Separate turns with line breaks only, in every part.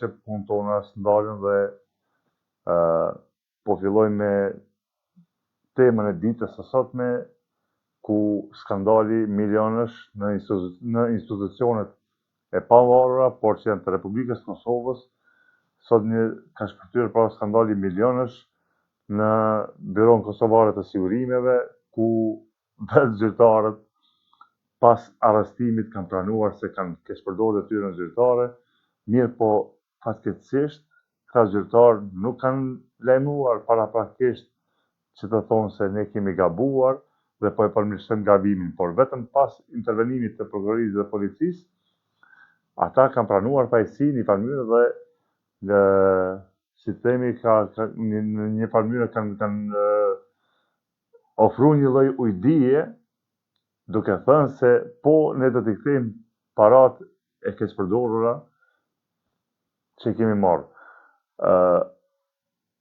që punë tona së ndalën dhe po filloj me temën e ditës së sotme, ku skandali milionësh në institucionet e pavarura, por që janë të Republikës Kosovës, sot ka shpërthyer pra skandali milionësh në Byron Kosovare të Sigurimeve, ku vetë zyrtarët pas arrestimit kanë pranuar se kanë keqpërdorur detyrën zyrtare, mirë po fatkeqësisht këta zyrtarë nuk kanë lajmëruar paraprakisht që të thonë se ne kemi gabuar dhe po e përmirësojmë gabimin, por vetëm pas intervenimit të prokurorisë dhe policisë, ata kanë pranuar pajësi një farë mënyrë dhe si të themi në një farë mënyrë kanë ofruar një lloj ujdie, duke thënë se po ne do t'i kthejmë paratë e keqpërdorura që kemi marrë.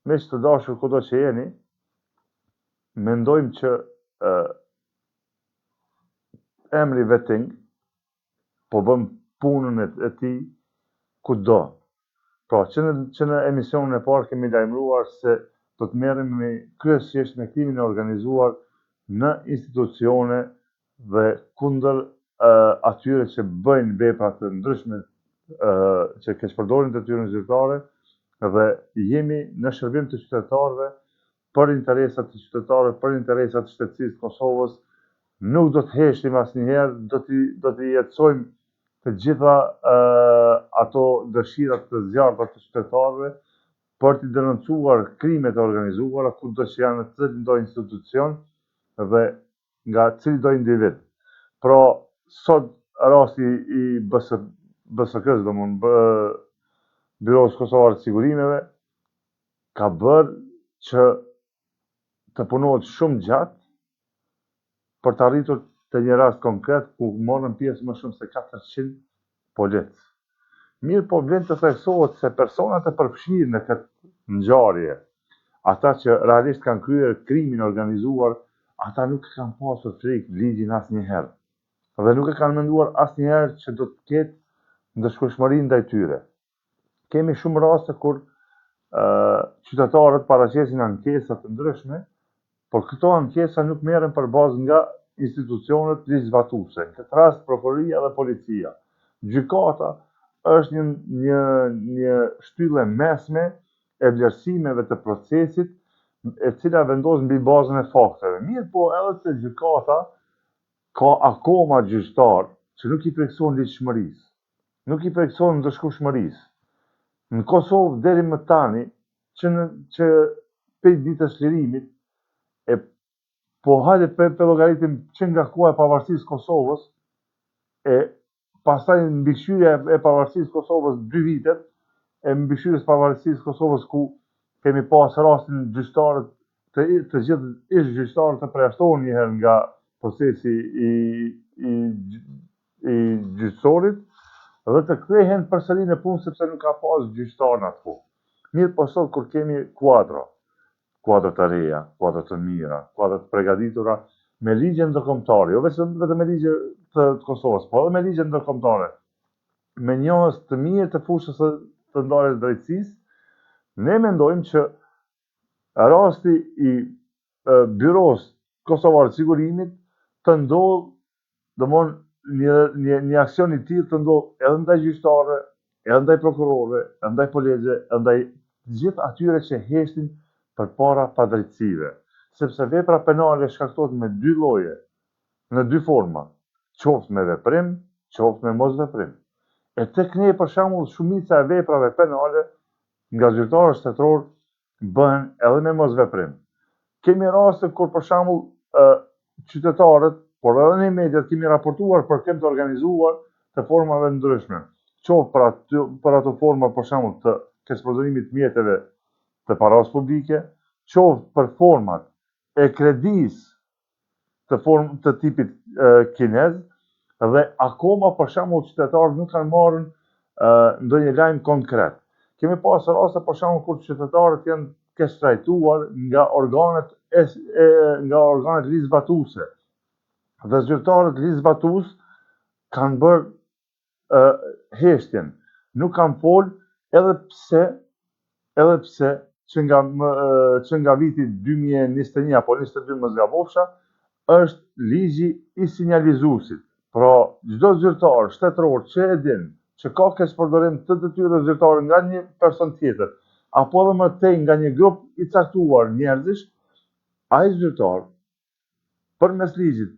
Me që të dashur kudo që jeni, mendojmë që emri vetting po bëm punën e tij kudo. Pra, që në emisionin e parë kemi lajmëruar se do të merremi kryesisht me krimin e organizuar në institucione dhe kundër atyre që bëjnë vepra të ndryshme që keqpërdorin detyrën zyrtare dhe jemi në shërbim të qytetarëve për interesat të qytetarëve, për interesat të shtetësisë të Kosovës. Nuk do të heshim asnjëherë, do t'i jetësojmë të gjitha ato dëshirat të zjarrta të qytetarëve për t'i denoncuar krimet e organizuara kudo që janë në çdo institucion dhe nga çdo individ. Pra, sot rasti i BSK-s, Byros Kosovare të Sigurimeve, ka bërë që të punohet shumë gjatë për të arritur të një rast konkret ku morën pjesë më shumë se 400 polic. Mirë po vlen të theksohet se personat e përfshirë në këtë ngjarje, ata që realisht kanë kryer krimin organizuar, ata nuk e kanë pasur frikë ligjin asnjëherë. Dhe nuk e kanë menduar asnjëherë që do të ketë ndëshkueshmëri ndaj tyre. Kemi shumë raste kur qytetarët paraqesin ankesa të ndryshme, por këto ankesa nuk merren për bazë nga institucionet ligjzbatuese, në këtë rast prokuroria dhe policia. Gjykata është një shtyllë mesme e vlerësimeve të procesit, e cila vendos mbi bazën e fakteve. Mirë po edhe te gjykata ka akoma gjyqtar që nuk i plotësojnë ligjshmërisë, nuk i plotësojnë ndëshkueshmërisë. Në Kosovë deri më tani që prej ditës lirimit po hajde për llogaritim që nga koha e pavarësisë Kosovës e pastaj mbikëqyrja e pavarësisë Kosovës 2 vitet, e mbikëqyrjes pavarësisë Kosovës ku kemi pas rastin gjyqtarët të gjithë ish gjyqtarët të përjashtohen një herë nga procesi i gjyqësorit dhe të kthehen përsëri në punë sepse nuk ka pas gjyqtar në atë kohë. Mirë po sot kur kemi kuadra të reja, kuadra të mira, kuadra të përgatitura me ligje ndërkombëtare, jo vetëm me ligje të Kosovës, po edhe me ligje ndërkombëtare, me njohës të mirë të fushës të ndarjes drejtësisë, ne mendojmë që rasti i Byros Kosovare të Sigurimit të ndodh, domthonë një aksion i tillë të ndodh edhe ndaj gjyqtarëve, edhe ndaj prokurorëve, edhe ndaj policëve, edhe ndaj gjithë atyre që heshtin përpara padrejtësive, sepse vepra penale shkaktohet me 2 lloje, në 2 forma, qoftë me veprim, qoftë me mosveprim. E tek ne për shembull shumica e veprave penale nga zyrtarët shtetëror bëhen edhe me mosveprim. Kemi raste kur për shembull qytetarët, por edhe në mediat kemi raportuar për krim të organizuar të formave ndryshme, qoftë për ato forma për shembull të keqpërdorimit të mjeteve të parasë publike, qoftë për format e kredisë të tipit kinez, dhe akoma për shembull qytetarët nuk kanë marrën ndonjë lajm konkret. Kemi pasur raste për shembull kur qytetarët janë keq trajtuar nga organet ligjzbatuese. Dhe zyrtarët ligjzbatues kanë bërë heshtjen, nuk kanë folë edhe pse që nga viti 2021 apo 22 më zgabofsha, është ligji i sinjalizuesit. Pra, çdo zyrtar shtetëror që e din që ka keqpërdorim të detyrës zyrtare nga një person tjetër, apo edhe më tej nga një grup i caktuar njerëzish, ai zyrtar përmes ligjit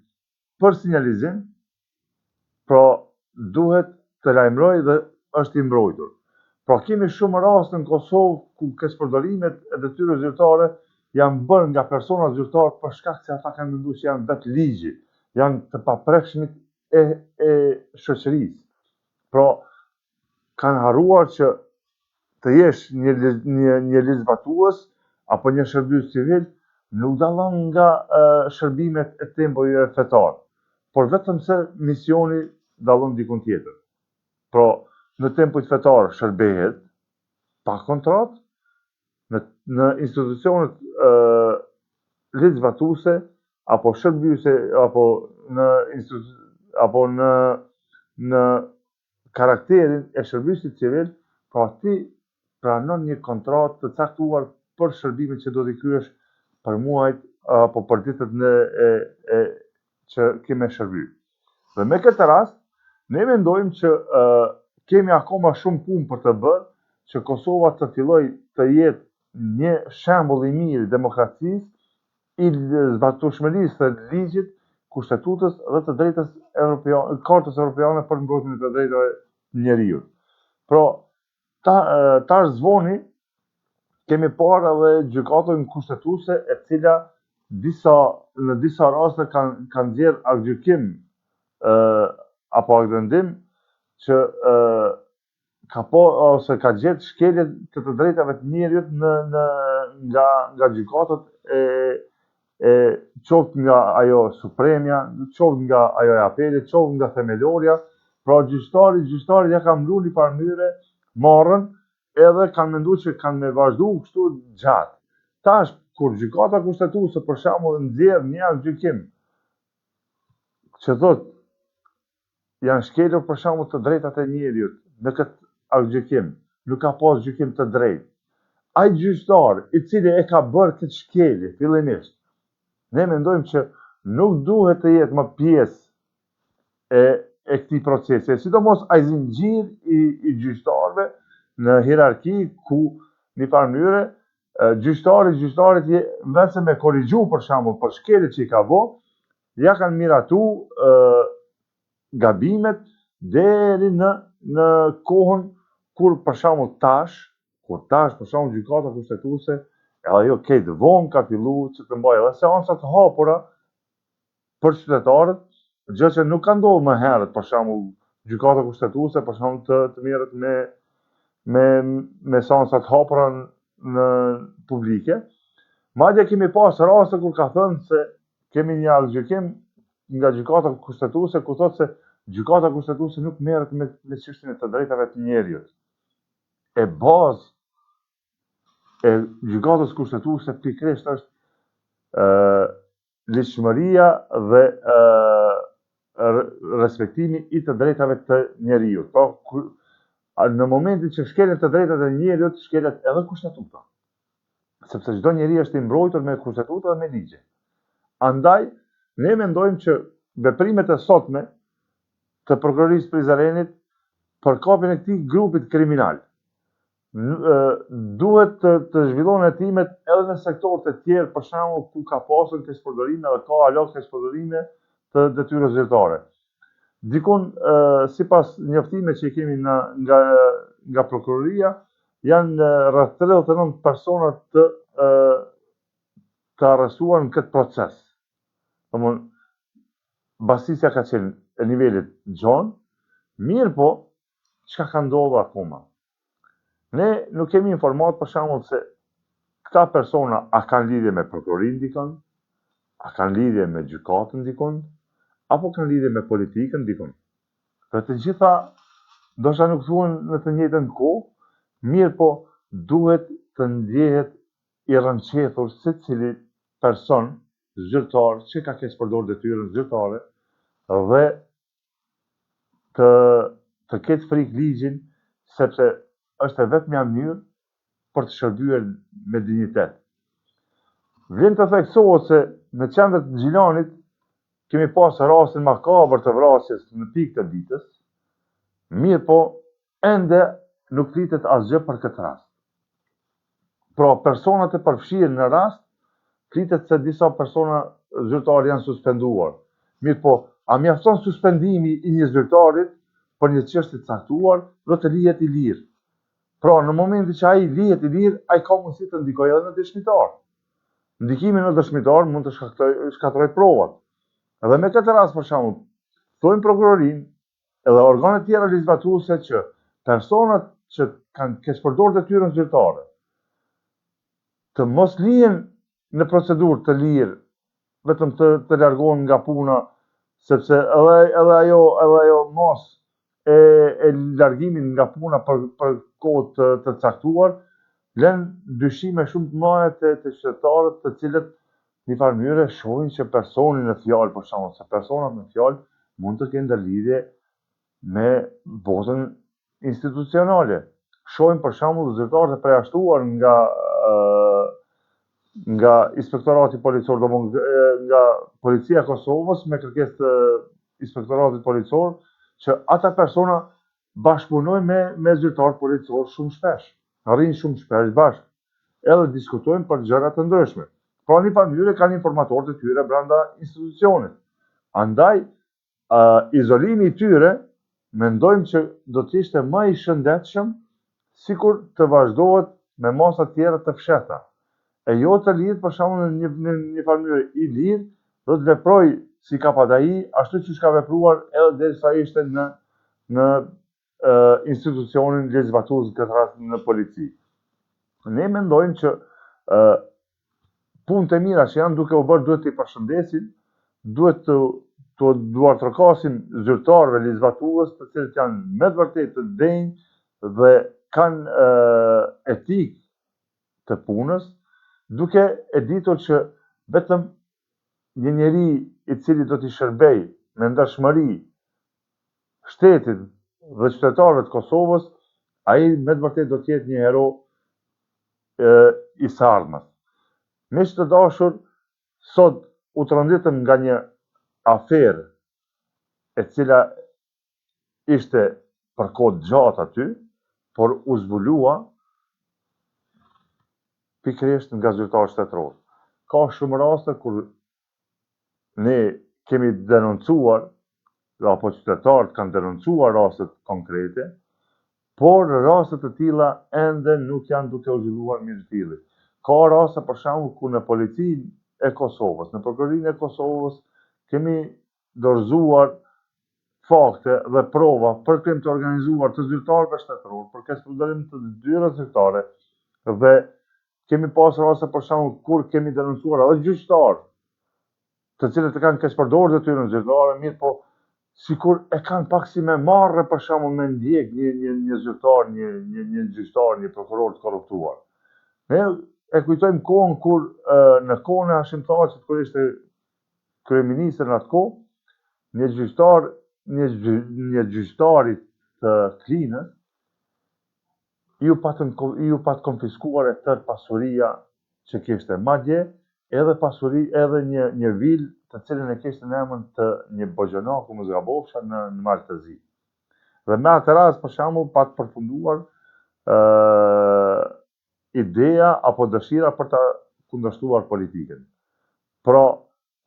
për sinjalizim, pra duhet të lajmërojë dhe është i mbrojtur. Pra kemi shumë raste në Kosovë ku keqpërdorimet e detyrës zyrtare janë bërë nga persona zyrtarë për shkak se ata kanë menduar se janë vetë ligji, janë të paprekshmit e shoqërisë. Pra kanë harruar që të jesh një ligjvatues apo një shërbëes civil nuk dallon nga shërbimet e tempojve fetar, por vetëm se misioni dallon dikun tjetër. Pra, në tempojt fetar shërbehet pa kontratë, në institucionet ligjvatuese apo shërbyese apo në karakterin e shërbësit civil, pra ti pranon një kontratë të caktuar për shërbimin që do t'i kryesh për muajt apo për ditët që keme shërby. Dhe me këtë rast, ne mendojmë që kemi akoma shumë punë për të bërë që Kosova të filloj të jetë një shembull i mirë i demokracisë, i zbatueshmërisë të ligjit, kushtetutës dhe të drejtës Kartës Evropiane për mbrojtjen e të drejtave të njerëzit. Pra, tash zvoni kemi parë edhe gjykatën kushtetuese e cila në disa raste kanë nxjerr aktgjykim apo aktvendim që ka gjetë shkelje të të drejtave të njerëzit nga gjykatët qoftë nga ajo Supremja, qoftë nga ajo e Apelit, qoftë nga themelorja. Pra gjyqtarët ja kanë mbluar në një mënyrë marrën edhe kanë menduar që kanë me vazhdu kështu gjatë. Tash kur gjykata kushtetuese për shembull nxjerr një aktgjykim që thotë janë shkelur për shembull të drejtat e njerëzit në këtë aktgjykim, nuk ka pas gjykim të drejtë. Ai gjyqtar i cili e ka bërë këtë shkelje fillimisht, ne mendojmë që nuk duhet të jetë më pjesë e këtij procesi, sidomos ai zinxhir i gjyqtarëve në hierarki ku në një mënyrë gjyqtarit vetëm me korrigju për shembull për shkeljet që i ka bë, ja kanë miratu gabimet deri në kohën kur për shembull tash për shembull gjykata kushtetuese edhe ajo këtë vonë ka filluar që të mbajë edhe seanca të hapura për qytetarët, gjë që nuk ka ndodhur më herët, për shembull gjykata kushtetuese për shembull të merret me seanca të hapura në publike. Madje kemi pas raste kur ka thënë se kemi një aktgjykim nga gjykata kushtetuese ku thotë se gjykata kushtetuese nuk merret me çështjen e të drejtave të njerëzit. E bazë e gjykatës kushtetuese pikërisht është ligjshmëria dhe respektimi i të drejtave të njerëzit. Pra, në momentin që shkelet të drejtat e njerëzit, shkelet edhe kushtetuta. Sepse çdo njeri është i mbrojtur me kushtetuta dhe me ligje. Andaj, ne mendojmë që veprimet e sotme të prokurorisë Prizrenit për kapjen e këtij grupit kriminal duhet të zhvillohen hetimet edhe në sektorët e tjerë, për shembull ku ka pasur keqpërdorime dhe ka alok keqpërdorime të detyrës zyrtare. Dikun, sipas njoftimeve që kemi nga prokuroria, janë rreth 39 persona të arrestuar në këtë proces. Domthon, basisja ka qenë e nivelit gjon, mirë po, çka ka ndodhur akoma? Ne nuk kemi informat për shembull se këta persona a kanë lidhje me prokurorin dikon, a kanë lidhje me gjykatën dikon, apo kanë lidhje me politikën dikon. Për të gjitha, ndoshta nuk thuhen në të njëjtën kohë, mirë po duhet të ndjehet i rënqethur secili person zyrtar që ka keqpërdorur detyrën zyrtare dhe të ketë frikë ligjin, sepse është e vetmja mënyrë për të shërbyer me dinjitet. Vjen të theksohet se në qendër të Gjilanit kemi pas rastin makabër të vrasjes në pikë të ditës, mirë po ende nuk flitet asgjë për këtë rast. Pra personat e përfshirë në rast, flitet se disa persona zyrtarë janë suspenduar. Mirë po, a mjafton suspendimi i një zyrtarit për një çështje të caktuar dhe të lihet i lirë? Pra në momentin që ai lihet i lirë, ai ka mundësi të ndikojë edhe në dëshmitar. Ndikimi në dëshmitar mund të shkatërrojë provat. Edhe me këtë rast për shembull, thojmë prokurorin edhe organet tjera legjizlatuese që personat që kanë keqpërdorur detyrën zyrtare të mos lihen në procedurë të lirë, vetëm të largohen nga puna, sepse edhe ajo mos e largimin nga puna për kohë të caktuar, lën dyshime shumë të mëdha të qytetarët, të cilët në një farë mënyrë shohin që personi në fjalë, për shembull, se personat në fjalë mund të kenë ndërlidhje me botën institucionale. Shohin për shembull zyrtarët e përjashtuar nga Inspektorati Policor, nga Policia e Kosovës me kërkesë të Inspektoratit Policor, që ata persona bashkëpunojnë me zyrtarë policor shumë shpesh, arrin shumë shpesh bashkë, edhe diskutojnë për gjëra të ndryshme. Pra në një farë mënyrë kanë informatorët e tyre brenda institucionit. Andaj izolimi i tyre mendojmë që do të ishte më i shëndetshëm sikur të vazhdohet me masa tjera të fshehta. E jo të lidh për shembull në një farë mënyrë i lidh, do të veproj si kapadai, ashtu siç ka vepruar edhe derisa ishte në institucionin legjizlatues, këtë rast në polici. Ne mendojmë që punët e mira që janë duke u bërë duhet t'i përshëndesim, duhet të duartrokasim zyrtarëve legjizlatues, të cilët janë me të vërtetë të denjë dhe kanë etikë të punës, duke e ditur që vetëm një njeri i cili do t'i shërbej me ndershmëri shtetit dhe qytetarëve të Kosovës, ai me të vërtetë do të jetë një hero i sardhmes. Miq të dashur, sot u tronditëm nga një aferë e cila ishte për kohë gjatë aty, por u zbulua pikërisht nga zyrtarë shtetëror. Ka shumë raste kur ne kemi denoncuar, apo qytetarët kanë denoncuar rastet konkrete, por rastet të tilla ende nuk janë duke u zhvilluar mirëfilli. Ka raste për shembull ku në policinë e Kosovës, në prokurorinë e Kosovës kemi dorëzuar fakte dhe prova për krim të organizuar të zyrtarëve shtetëror, për keqpërdorim të detyrës zyrtare, dhe kemi pas raste për shembull kur kemi denoncuar edhe gjyqtarë të cilët e kanë keqpërdorur detyrën zyrtare, mirë po sikur e kanë pak si me marrë për shembull me ndjek një zyrtar, një gjyqtar, një prokuror të korruptuar. Ne e kujtojmë kohën kur në kohën e Hashim Thaçit, kur ishte kryeminist në atë kohë, një gjyqtari të Klinës ju pat konfiskuar e tërë pasuria që kishte, madje edhe një vilë të cilën e kishte në emër të një bogjonaku më zgabofsha në Maltëzi. Dhe me atë rast për shembull pat përfunduar ideja apo dëshira për ta kundërshtuar politikën. Pra,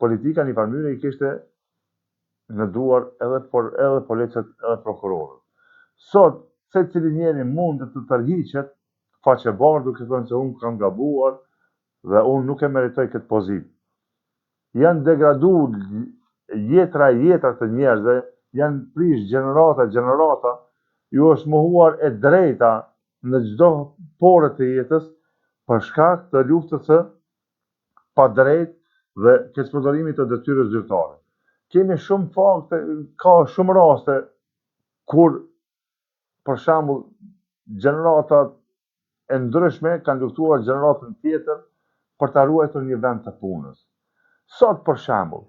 politika në një farë mënyrë i kishte në duar edhe policët edhe prokurorët. Sot, secili njeri mund të tërhiqet faqe bardhë duke thënë se unë kam gabuar dhe unë nuk e meritoj këtë pozitë. Janë degraduar jetra të njerëzve, janë prish gjenerata, ju është mohuar e drejta në çdo pore të jetës për shkak të luftës së padrejtë dhe keqpërdorimit të detyrës zyrtare. Kemi shumë fakte, ka shumë raste kur për shembull gjeneratat e ndryshme kanë luftuar gjeneratën tjetër për ta ruajtur një vend të punës. Sot për shembull,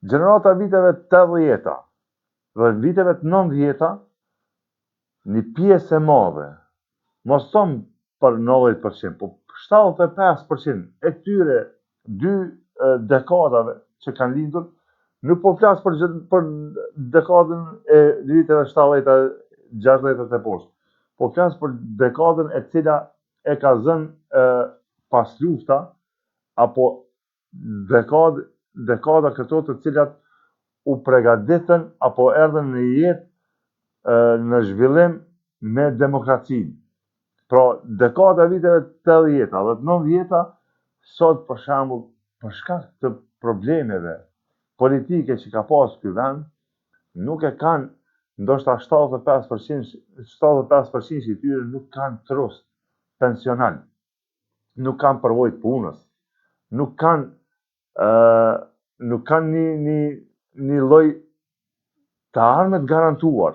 gjenerata viteve 80-ta dhe viteve 90-ta, një pjesë e madhe mos thom për 90%, po 75% e këtyre 2 dekadave që kanë lindur, nuk po flas për dekadën e viteve 70, 60 e poshtë. Po flas për dekadën e cila e ka zënë pas lufta, apo dekada këto të cilat u pregaditën apo erdhën në jetë në zhvillim me demokracinë. Pra, dekada e viteve 80 dhe 90 sot për shembull, për shkak të problemeve politike që ka pas ky vend, nuk e kanë, ndoshta 75% i tyre nuk kanë trust pensional, nuk kanë përvojë të punës, nuk kanë një lloj të armët garantuar.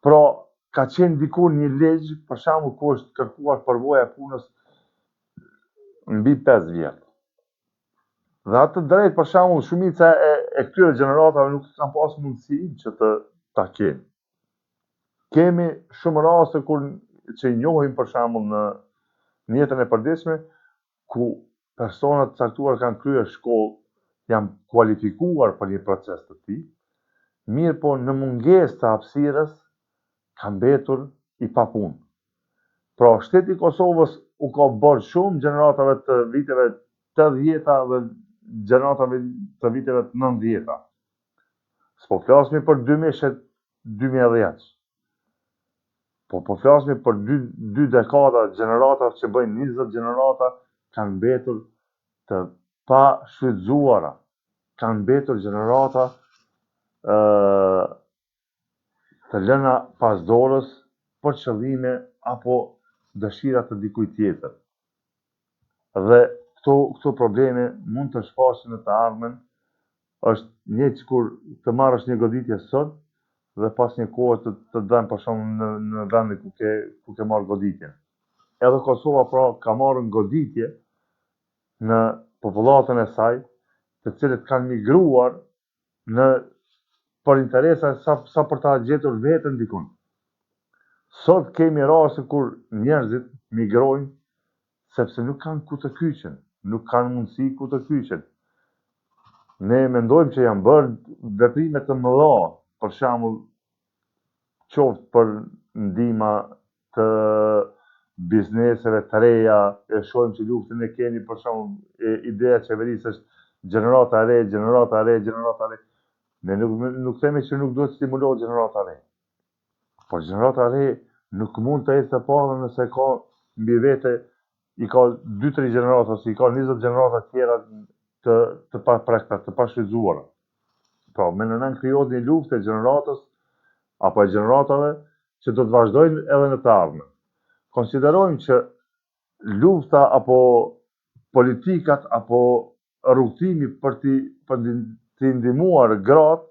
Pra, ka qenë dikur një ligj, për shembull, ku është kërkuar përvoja e punës mbi 5 vjet. Dhe atë drejt, për shembull, shumica e këtyre gjeneratave nuk kanë pas mundësi që ta kenë. Kemi shumë raste që i njohim, për shembull, në jetën e përditshme, ku personat caktuar kanë kryer shkollë, janë kualifikuar për një proces të tillë, mirë po në mungesë të hapësirës kanë mbetur i papunë. Pra, shteti i Kosovës u ka bërë shumë gjeneratave të viteve 80 dhe gjeneratave të viteve 90. S'po flasmi për 2010. Po flasmi për 2 dekada gjenerata që bëjnë 20 gjenerata kanë mbetur të pa shfrytzuara. Kanë mbetur gjenerata të lëna pas dorës për qëllime apo dëshira të dikujt tjetër. Dhe këto probleme mund të shfaqen në të ardhmen, është një sikur të marrësh një goditje sot dhe pas një kohe të dënë për shembull në vendin ku ke marrë goditjen. Edhe Kosova pra ka marrë goditje në popullatën e saj, të cilët kanë migruar për interesa sa për ta gjetur veten dikun. Sot kemi raste kur njerëzit migrojnë sepse nuk kanë ku të kyqen, nuk kanë mundësi ku të kyqen. Ne mendojmë që janë bërë veprime të mëdha, për shembull, qoftë për ndihma të bizneseve të reja, e shohim që luftën e keni, për shembull, ideja e qeverisë është gjenerata e re. Ne nuk themi që nuk duhet stimulohet gjenerata e re. Por gjenerata e re nuk mund të ecë së pari nëse ka mbi vete i ka 2-3 gjenerata, ose i ka 20 gjenerata tjera të paprekta, të pashfrytzuara. Pra, mendon krijohet një luftë e gjeneratës apo e gjeneratave që do të vazhdojnë edhe në të ardhmen. Konsiderojmë që lufta apo politikat apo rrugtimi për të ndihmuar gratë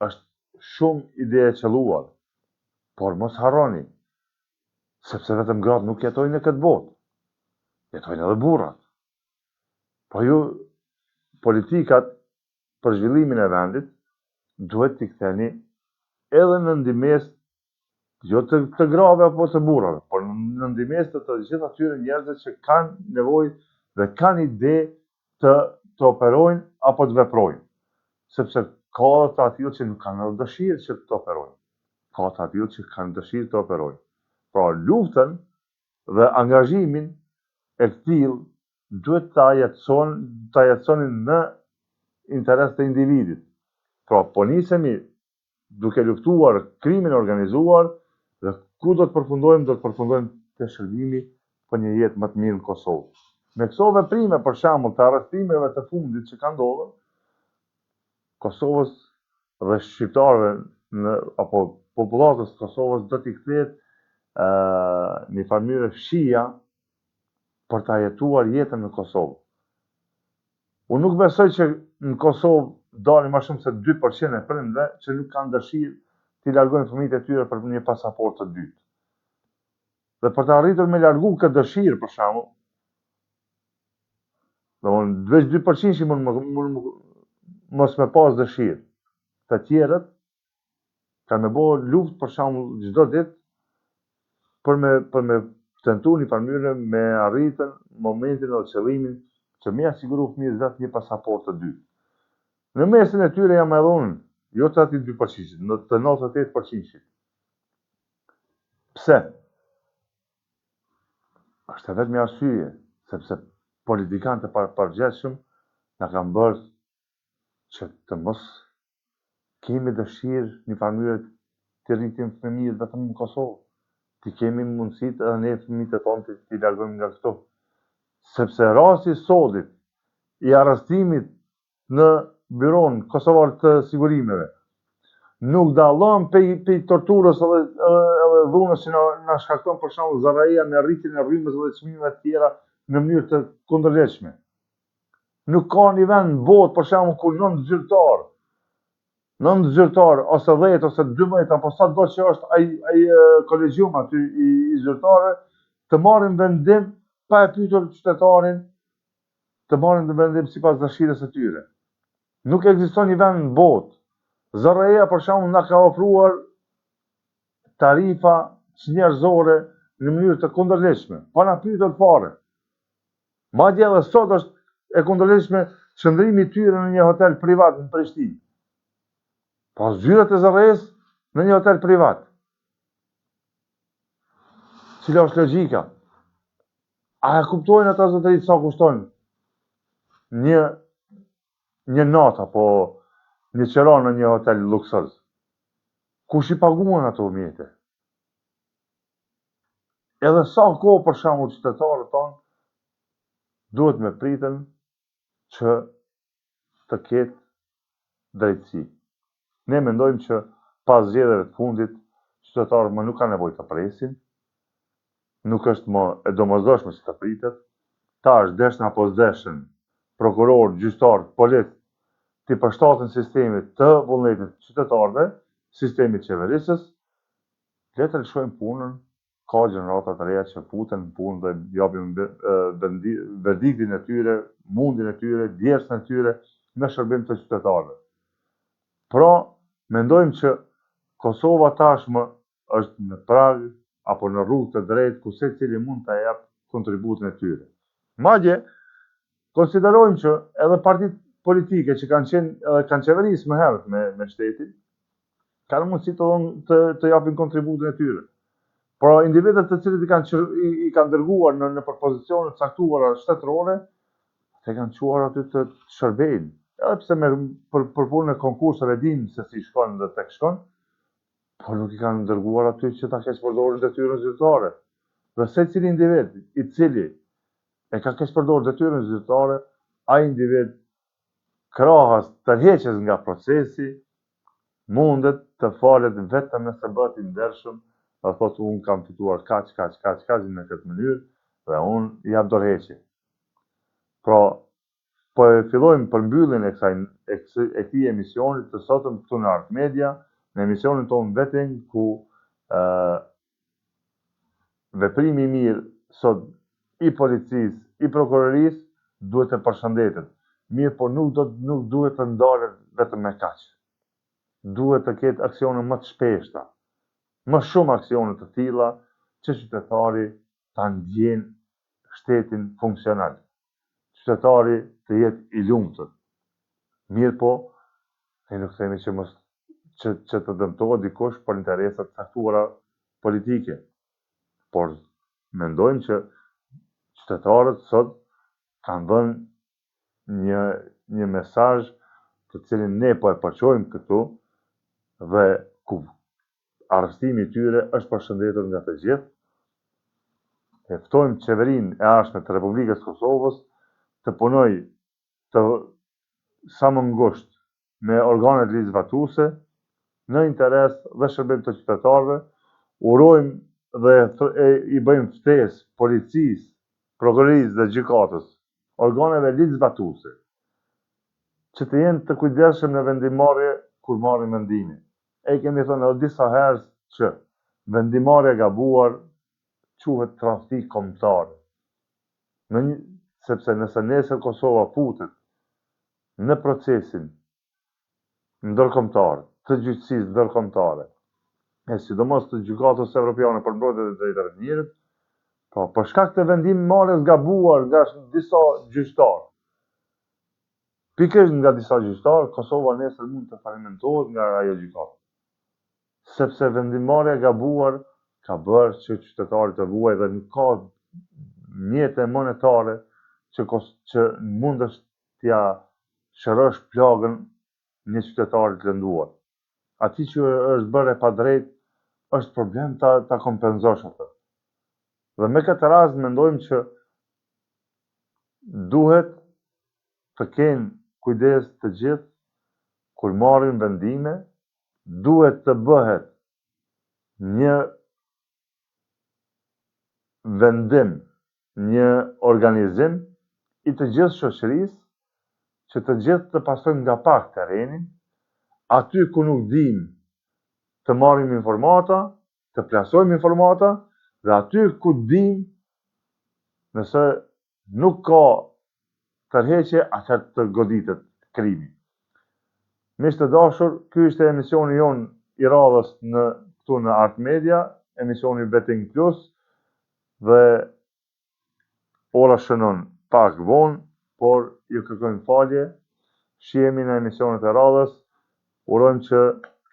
është shumë ide e qelluar. Por mos harroni, sepse vetëm gratë nuk jetojnë në këtë botë. Jetojnë edhe burrat. Po ju politikat për zhvillimin e vendit duhet t'i ktheni edhe në ndihmës jo të grave apo të burrave, por në ndihmës të gjithë atyre njerëzve që kanë nevojë dhe kanë ide të operojnë apo të veprojnë. Sepse ka edhe të atyre që nuk kanë edhe dëshirë që të operojnë. Ka të atyre që kanë dëshirë të operojnë. Pra, luftën dhe angazhimin e këtill duhet ta jetësonin në interes të individit. Pra, po nisemi duke luftuar krimin organizuar dhe ku do të përfundojmë te shërbimi për një jetë më të mirë në Kosovë. Me këto veprime, për shembull, të arrestimeve të fundit që kanë ndodhur, Kosovës dhe shqiptarëve apo popullatës Kosovës do t'i kthehet një farë fshija për ta jetuar jetën në Kosovë. Unë nuk besoj që në Kosovë dalin më shumë se 2% e prindve që nuk kanë dëshirë t'i largojnë fëmijët e tyre për një pasaportë të dytë. Dhe për të arritur me largu këtë dëshirë, për shembull, veç 2% që mund mos me pas dëshirë. Të tjerët kanë me bërë luftë, për shembull, çdo ditë për me tentu një farmyre me arritën momentin dhe qëllimin që me asiguru fëmijës vetë një pasaport të dytë. Në mesin e tyre jam edhe unë, jo të ati 2%, në të 98%. Pse? Është vetë me arsye, sepse politikanët e përgjithshëm na kanë bërë që të mos kemi dëshirë një farmyre të rritim fëmijët vetëm në Kosovë. Ti kemi mundësit edhe ne fëmijët e tonë t'i largojmë nga këto. Sepse rasti sodit i arrestimit në Byron Kosovar të Sigurimeve nuk dallon pe torturës edhe dhunës që na shkakton për shembull Zaraia me rritjen e rrymës dhe çmimeve të tjera në mënyrë të kundërlehtëshme. Nuk ka një vend në botë për shembull ku 9 zyrtar ose 10 ose 12 apo sa do që është ai kolegjium aty i zyrtarëve të marrin vendim pa e pyetur qytetarin, të marrin vendim sipas dëshirës së tyre. Nuk ekziston një vend në botë. Zaraia për shembull na ka ofruar tarifa njerëzore në mënyrë të kundërlehtëshme, pa na pyetur fare. Madje edhe sot është e kundërlehtëshme qëndrimi i tyre në një hotel privat në Prishtinë. Pa zyrët e Zaraias në një hotel privat. Cila është logjika? A e kuptojnë ata zotërit sa kushtojnë një natë apo një qira në një hotel luksoz? Kush i paguan ato mjete? Edhe sa kohë për shembull qytetarët tonë duhet me pritën që të ketë drejtësi. Ne mendojmë që pas zgjedhjeve të fundit qytetarët më nuk kanë nevojë të presin, nuk është më e domosdoshme që të pritet. Tash deshën apo s'deshën, prokuror, gjyqtar, polic, të përshtaten sistemit të vullnetit qytetarëve, sistemit qeverisës, le të lëshojmë punën, ka gjenerata të reja që futen në punë dhe japin verdiktin e tyre, mundin e tyre, djersën e tyre në shërbim të qytetarëve. Pra, mendojmë që Kosova tashmë është në prag apo në rrugë të drejtë ku secili mund të jap kontributin e tyre. Madje konsiderojmë që edhe partitë politike që kanë qeverisë më herët me shtetin, kanë mundësi të japin kontributin e tyre. Por individët të cilët i kanë dërguar në pozicione të caktuara shtetërore, te kanë çuar aty të shërbejnë. Edhe pse për punën e konkurseve dim se si shkon dhe tek shkon, por nuk i kanë dërguar aty që ta keq përdorur detyrën zyrtare. Dhe secili individ i cili e ka keq përdorur detyrën zyrtare, ai individ krahas tërheqjes nga procesi mundet të falet vetëm nëse bëhet i ndershëm, dhe thotë unë kam fituar kaq në këtë mënyrë dhe unë jam dorëheqje. Pra, po e fillojmë përmbylljen e këtij emisioni të sotëm këtu në Art Media, në emisionin tonë vetëm ku veprimi i mirë sot i policisë, i prokurorisë duhet të përshëndetet. Mirë, por nuk duhet të ndalet vetëm me kaq. Duhet të ketë aksione më të shpeshta, më shumë aksione të tilla që qytetari ta ndjen shtetin funksional. Qytetari të jetë i lumtur. Mirë po, ne nuk themi që të dëmtohet dikush për interesat caktuara politike. Por mendojmë që qytetarët sot kanë dhënë një mesazh të cilin ne po e përqojmë këtu dhe ku arrestimi i tyre është përshëndetur nga të gjithë. E ftojmë qeverinë e ardhshme të Republikës Kosovës të punojë sa më ngushtë me organet ligjvatuese në interes dhe shërbim të qytetarëve. Urojmë dhe i bëjmë ftesë policisë, prokurorisë dhe gjykatës, organeve ligjvatuese, që të jenë të kujdesshëm në vendimarrje kur marrin mendimin. E kemi thënë edhe disa herë që vendimarrja e gabuar quhet tradhti kombëtare. Sepse nëse nesër Kosova futet në procesin ndërkombëtar të gjyqësisë ndërkombëtare, e sidomos të gjykatës evropiane për mbrojtjen e drejtave të njerëzit, po për shkak të vendimmarrjes gabuar nga disa gjyqtarë. Pikërisht nga disa gjyqtarë, Kosova nesër mund të falimentohet nga ajo gjykatë. Sepse vendimmarrja e gabuar ka bërë që qytetarit të vuaj dhe nuk ka mjete monetare që mundesh t'ja shërosh plagën një qytetarit të lënduar. Ati që është bërë e pa drejt, është problem ta kompenzosh atë. Dhe me këtë rast mendojmë që duhet të kenë kujdes të gjithë kur marrin vendime, duhet të bëhet një vendim, një organizim i të gjithë shoqërisë, që të gjithë të pasojmë nga pak terrenin, aty ku nuk dim të marrim informata, të plasojmë informata, dhe aty ku dim, nëse nuk ka tërheqje, atëherë të goditet krimi. Miq të dashur, ky ishte emisioni jon i radhës këtu në Art Media, emisioni Betting Plus, dhe ora shënon pak vonë, por ju kërkojmë falje, shihemi në emisionet e radhës, urojmë që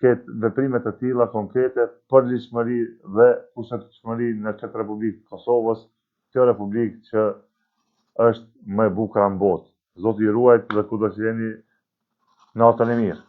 ketë veprime të tilla konkrete për ligjshmëri dhe kushtëshmëri në këtë Republikë të Kosovës, kjo republikë që është më e bukur në botë. Zoti ju ruajt dhe kudo që jeni, natën e mirë.